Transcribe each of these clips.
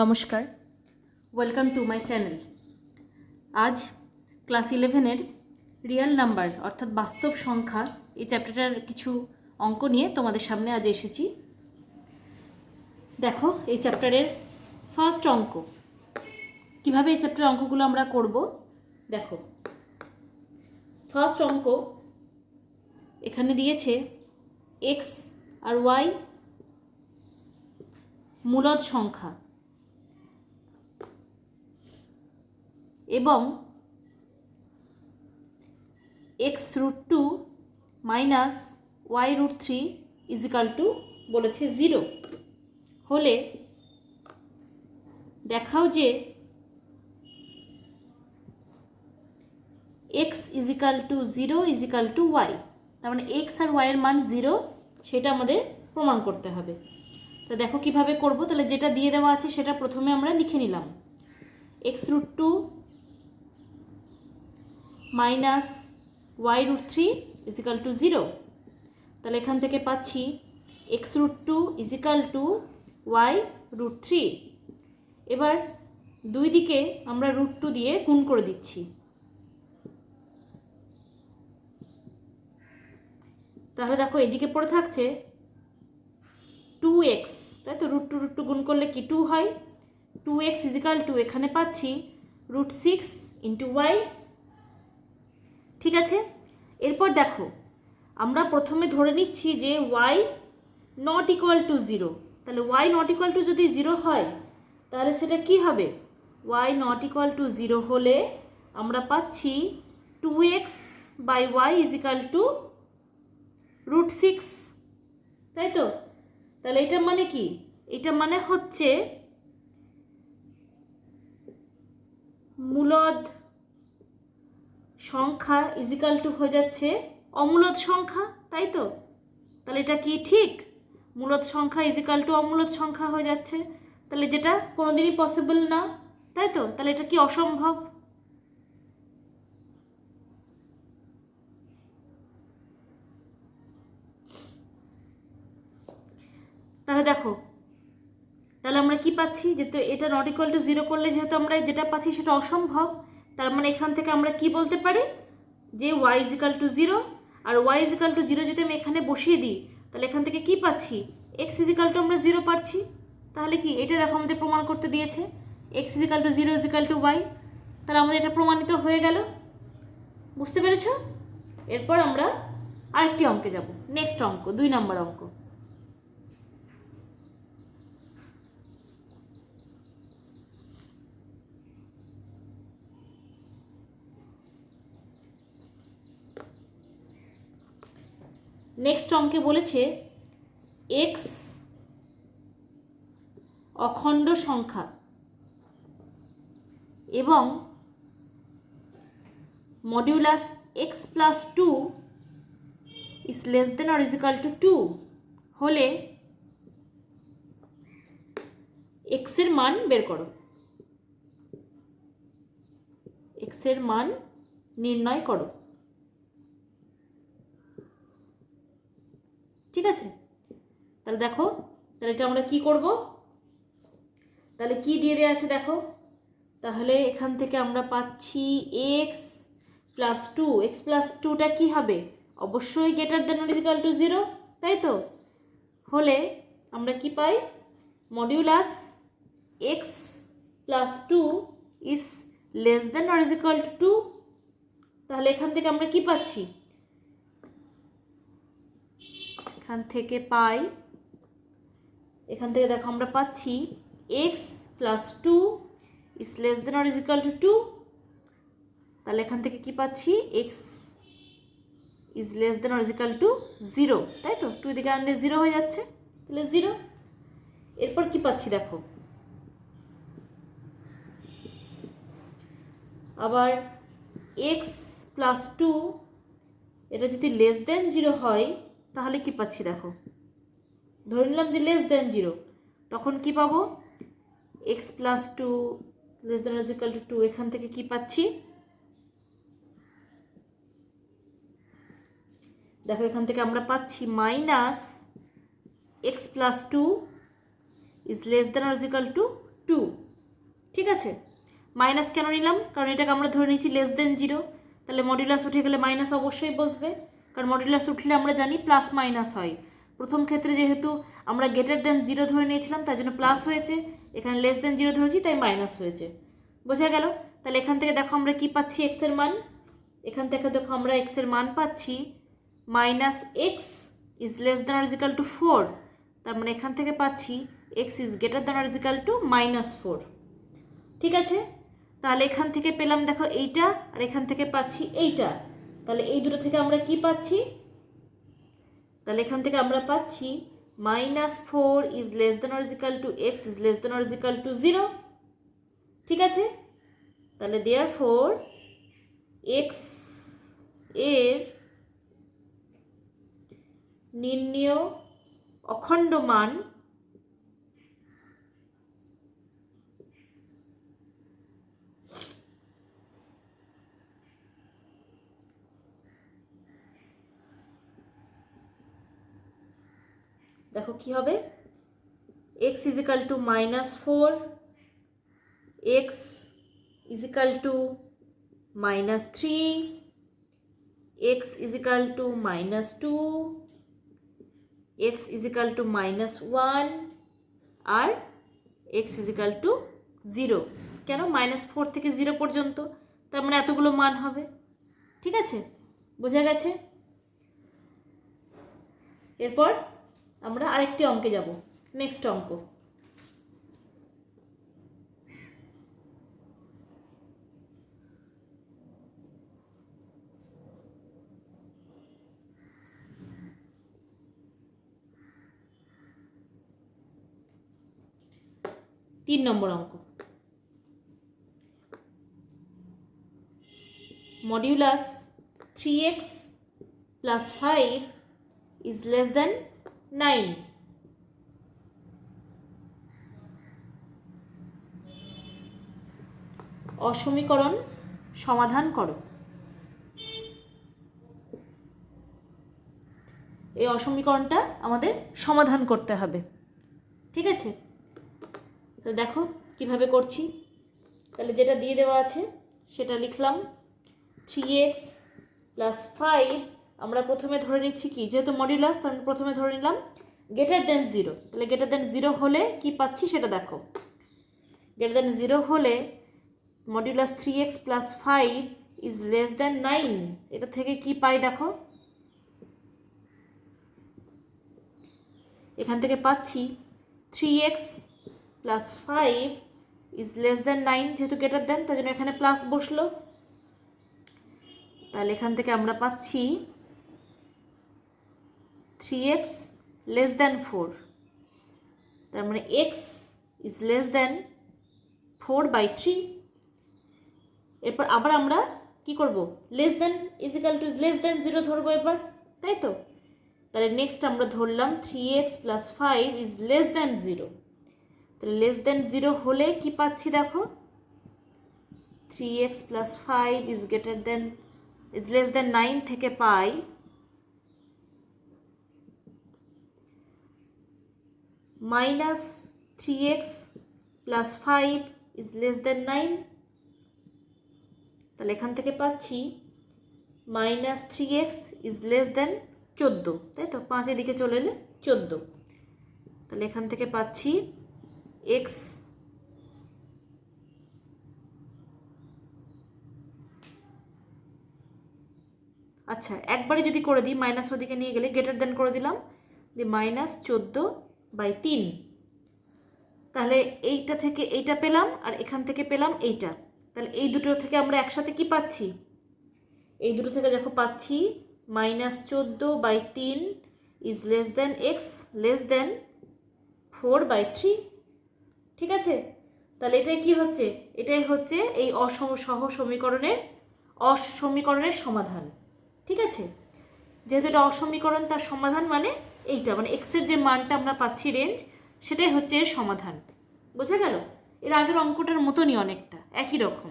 নমস্কার, welcome to my channel. আজ class 11-এর real number অর্থাৎ বাস্তব সংখ্যা এই চ্যাপ্টারটার কিছু অঙ্ক নিয়ে তোমাদের সামনে আজ এসেছি। দেখো, এই চ্যাপ্টারের ফার্স্ট অঙ্ক। কিভাবে এই চ্যাপ্টারের অঙ্কগুলো আমরা করব দেখো। ফার্স্ট অঙ্ক এখানে দিয়েছে এক্স আর ওয়াই মূলদ সংখ্যা এবং x√2 minus y√3 is equal two বলেছে 0 হলে দেখাও যে x equal to 0 equal to y, তার মানে x আর y এর মান 0 সেটা আমাদের প্রমাণ করতে হবে। তো দেখো কিভাবে করব। তাহলে যেটা দিয়ে দেওয়া আছে সেটা প্রথমে আমরা লিখে নিলাম, x√2 minus y√3 is equal to 0। তাহলে এখান থেকে পাচ্ছি x√2 ইজিক্যাল টু y√3। এবার দুই দিকে আমরা √2 দিয়ে গুণ করে দিচ্ছি। তাহলে দেখো এদিকে পড়ে থাকছে 2x, তাই তো। √2 গুণ করলে কি 2 হয়। 2x ইজিক্যাল টু এখানে পাচ্ছি √6 ইন্টু y। ঠিক আছে, এরপর দেখো আমরা প্রথমে ধরে নিচ্ছি যে y নট ইকুয়াল টু 0। তাহলে y নট ইকুয়াল টু যদি 0 হয় তাহলে সেটা কি হবে, y নট ইকুয়াল টু 0 হলে আমরা পাচ্ছি 2x by y is equal two √6, তাই তো। তাহলে এটা মানে কি, এটা মানে হচ্ছে মূলদ সংখ্যা ইজিক্যাল টু হয়ে যাচ্ছে অমূলদ সংখ্যা, তাই তো। তাহলে এটা কি ঠিক, মূলদ সংখ্যা ইজিক্যাল টু অমূলদ সংখ্যা হয়ে যাচ্ছে। তাহলে যেটা কোনোদিনই পসিবল না, তাই তো। তাহলে এটা কি অসম্ভব। তাহলে দেখো, তাহলে আমরা কি পাচ্ছি, যেহেতু এটা নট ইকুয়াল টু 0 করলে যেহেতু আমরা যেটা পাচ্ছি সেটা অসম্ভব, তার মানে এখান থেকে আমরা কি বলতে পারি যে y is equal to 0, R y is equal to 0 যদি আমি এখানে বসিয়ে দিই তাহলে এখান থেকে কি পাচ্ছি, x ইজিক্যাল টু আমরা 0 পাচ্ছি। তাহলে কি এটা দেখো আমাদের প্রমাণ করতে দিয়েছে x equal to 0 equal to y, তাহলে আমাদের এটা প্রমাণিত হয়ে গেল। বুঝতে পেরেছ। এরপর আমরা আরেকটি অঙ্কে যাব, নেক্সট অঙ্ক 2 নম্বর অঙ্ক। নেক্সট অঙ্কে বলেছে x অখণ্ড সংখ্যা এবং modulus x plus 2 is less than or equal to 2 হলে x এর মান বের করো। x এর মান নির্ণয় করো। ঠিক আছে, তাহলে দেখো, তাহলে এটা আমরা কি করব, তাহলে কি দিয়ে দেওয়া আছে দেখো। তাহলে এখান থেকে আমরা পাচ্ছি x প্লাস 2, x প্লাস 2টা কী হবে, অবশ্যই greater than or equal to 0, তাই তো। হলে আমরা কি পাই, modulus x plus 2 is less than or equal to 2। তাহলে এখান থেকে আমরা কি পাচ্ছি, এখান থেকে পাই, এখান থেকে দেখো আমরা পাচ্ছি x plus 2 is less than or equal to 2। তাহলে এখান থেকে কি পাচ্ছি, x is less than or equal to 0, তাই তো। 2 দিকে আনলে 0 হয়ে যাচ্ছে, তাহলে 0। এরপর কি পাচ্ছি দেখো, আবার x প্লাস 2 এটা যদি লেস দেন 0 হয় তাহলে কি পাচ্ছি দেখো, ধরে নিলাম যে লেস দেন 0, তখন কি পাবো, x plus 2 less than is equal to 2। এখান থেকে কি পাচ্ছি, দেখো এখান থেকে আমরা পাচ্ছি minus x plus two is less than or equal to two. ঠিক আছে, মাইনাস কেন নিলাম? কারণ এটাকে আমরা ধরে নিচ্ছি লেস দেন জিরো, তাহলে মডুলাস উঠে গেলে মাইনাস অবশ্যই বসবে, কারণ মডুলাস উঠলে আমরা জানি প্লাস মাইনাস হয়। প্রথম ক্ষেত্রে যেহেতু আমরা গ্রেটার দেন জিরো ধরে নিয়েছিলাম তাই জন্য প্লাস হয়েছে, এখানে লেস দেন জিরো ধরেছি তাই মাইনাস হয়েছে। বোঝা গেল? তাহলে এখান থেকে দেখো আমরা কি পাচ্ছি, এক্সের মান। এখান থেকে দেখো আমরা এক্সের মান পাচ্ছি minus x is less than or equal two four. তার মানে এখান থেকে পাচ্ছি x is greater than or equal two minus four. ঠিক আছে, তাহলে এখান থেকে পেলাম দেখো এইটা, আর এখান থেকে পাচ্ছি এইটা। তাহলে এই দুটো থেকে আমরা কি পাচ্ছি? তাহলে এখান থেকে আমরা পাচ্ছি minus four is less than or equal two x is less than or equal two zero. ঠিক আছে, তাহলে দেয়ারফর এক্স এর নির্ণেয় অখণ্ড মান দেখো কি হবে, x is equal to minus four, x is equal to minus three, x is equal to minus two, x is equal to minus one, আর x is equal to zero. কেন? Minus four থেকে zero পর্যন্ত, তার মানে এতগুলো মান হবে। ঠিক আছে, বোঝা গেছে? এরপর আমরা আরেকটি অঙ্কে যাব, নেক্সট অঙ্ক। তিন নম্বর অঙ্ক, modulus 3x plus 5 is less than 9। অসমীকরণ সমাধান করো। এই অসমীকরণটা আমাদের সমাধান করতে হবে। ঠিক আছে, তো দেখো কিভাবে করছি। তাহলে যেটা দিয়ে দেওয়া আছে সেটা লিখলাম, 3x প্লাস 5 আমরা প্রথমে ধরে নিচ্ছি কি, যেহেতু মডিউলাস তাহলে প্রথমে ধরে নিলাম গ্রেটার দেন জিরো। তাহলে গ্রেটার দেন জিরো হলে কি পাচ্ছি সেটা দেখো। গ্রেটার দেন জিরো হলে modulus 3x plus 5 is less than 9, এটা থেকে কি পাই দেখো, এখান থেকে পাচ্ছি 3x plus 5 is less than 9, যেহেতু গ্রেটার দেন তার জন্য এখানে প্লাস বসলো। তাহলে এখান থেকে আমরা পাচ্ছি 3x লেস দেন 4, তার মানে x ইজ লেস দেন 4/3। এরপর আবার আমরা কি করব, less than is equal to less than zero ধরবো এবার, তাই তো? তাহলে নেক্সট আমরা ধরলাম 3x plus 5 is less than zero. তাহলে লেস দেন জিরো হলে কি পাচ্ছি দেখো, 3x plus 5 is greater than is less than 9 থেকে পাই minus 3x plus 5 is less than 9। তাহলে এখান থেকে পাচ্ছি মাইনাস 3x ইজ লেস দেন 14, তাই তো? 5 এদিকে চলে এলে 14। তাহলে এখান থেকে পাচ্ছি x আচ্ছা একবারে যদি করে দিই, মাইনাস ওদিকে নিয়ে গেলে গ্রেটার দেন করে দিলাম, দিয়ে মাইনাস 14/3। তাহলে এইটা থেকে এইটা পেলাম আর এখান থেকে পেলাম এইটা। তাহলে এই দুটো থেকে আমরা একসাথে কি পাচ্ছি, এই দুটো থেকে দেখো পাচ্ছি minus 14/3 is less then x less than 4/3। ঠিক আছে, তাহলে এটাই কি হচ্ছে, এটাই হচ্ছে এই অসমীকরণের সমাধান। ঠিক আছে, যেহেতু এটা অসমীকরণ তার সমাধান মানে এইটা, মানে এক্সের যে মানটা আমরা পাচ্ছি রেঞ্জ, সেটাই হচ্ছে এর সমাধান। বোঝা গেল? এর আগের অঙ্কটার মতনই অনেকটা একই রকম,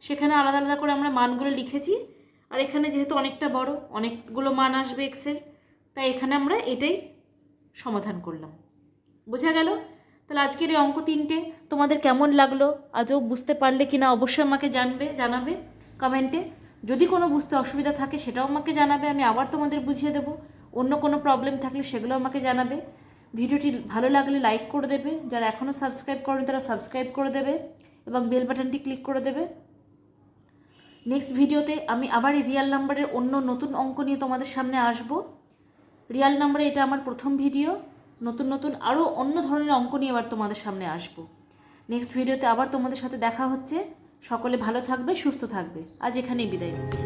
সেখানে আলাদা আলাদা করে আমরা মানগুলো লিখেছি আর এখানে যেহেতু অনেকটা বড়, অনেকগুলো মান আসবে এক্সের, তাই এখানে আমরা এটাই সমাধান করলাম। বোঝা গেল? তাহলে আজকের এই অঙ্ক 3টে তোমাদের কেমন লাগলো, আদৌ বুঝতে পারলে কি না অবশ্যই আমাকে জানাবে কমেন্টে। যদি কোনো বুঝতে অসুবিধা থাকে সেটাও আমাকে জানাবে, আমি আবার তোমাদের বুঝিয়ে দেবো। অন্য কোনো প্রবলেম থাকলে সেগুলো আমাকে জানাবে। ভিডিওটি ভালো লাগলে লাইক করে দেবে, যারা এখনও সাবস্ক্রাইব করেনি তারা সাবস্ক্রাইব করে দেবে এবং বেল বাটনটি ক্লিক করে দেবে। নেক্সট ভিডিওতে আমি আবার এই রিয়াল নাম্বারের অন্য নতুন অঙ্ক নিয়ে তোমাদের সামনে আসব। রিয়াল নাম্বারে এটা আমার প্রথম ভিডিও। নতুন আরও অন্য ধরনের অঙ্ক নিয়ে আবার তোমাদের সামনে আসব। নেক্সট ভিডিওতে আবার তোমাদের সাথে দেখা হচ্ছে। সকলে ভালো থাকবে, সুস্থ থাকবে। আজ এখানেই বিদায় নিচ্ছি।